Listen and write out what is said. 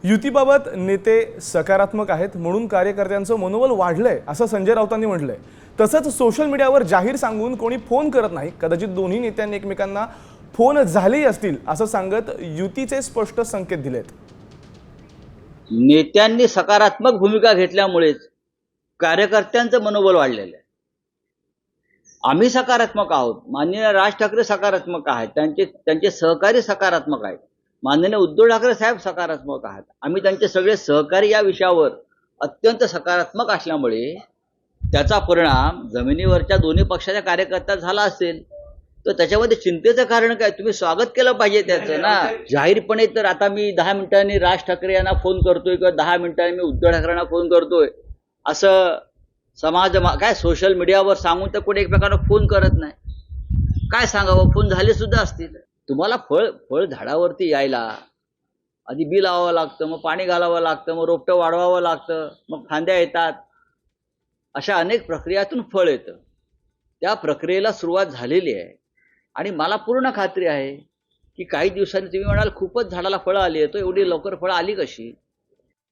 युतीबाबत नेते सकारात्मक आहेत म्हणून कार्यकर्त्यांचं मनोबल वाढलंय असं संजय राऊतांनी म्हटलंय। तसंच सोशल मीडियावर जाहीर सांगून कोणी फोन करत नाही, कदाचित दोन्ही नेत्यांनी एकमेकांना फोन झालेही असतील असं सांगत युतीचे स्पष्ट संकेत दिलेत। नेत्यांनी सकारात्मक भूमिका घेतल्यामुळेच कार्यकर्त्यांचं मनोबल वाढलेलं आहे। आम्ही सकारात्मक आहोत, माननीय राज ठाकरे सकारात्मक आहेत, त्यांचे सहकारी सकारात्मक आहेत, माननीय उद्धव ठाकरे साहेब सकारात्मक आहेत। आम्ही त्यांचे सगळे सहकारी या विषयावर अत्यंत सकारात्मक असल्यामुळे त्याचा परिणाम जमिनीवरच्या दोन्ही पक्षाच्या कार्यकर्त्यात झाला असेल तर त्याच्यामध्ये चिंतेचं कारण काय? तुम्ही स्वागत केलं पाहिजे त्याचं ना। जाहीरपणे तर आता मी 10 मिनिटांनी राज ठाकरे यांना फोन करतोय किंवा 10 मिनिटांनी मी उद्धव ठाकरेंना फोन करतोय असं काय सोशल मीडियावर सांगून तर कोणी एकमेकांना फोन करत नाही। काय सांगावं, फोन झाले सुद्धा असतील। तुम्हाला फळ झाडावरती यायला आधी बी लावावं लागतं, मग पाणी घालावं लागतं, मग रोपटं वाढवावं लागतं, मग फांद्या येतात, अशा अनेक प्रक्रियातून फळ येतं। त्या प्रक्रियेला सुरुवात झालेली आहे आणि मला पूर्ण खात्री आहे की काही दिवसांनी तुम्ही म्हणाल खूपच झाडाला फळं आली आहेत, एवढी लवकर फळं आली कशी?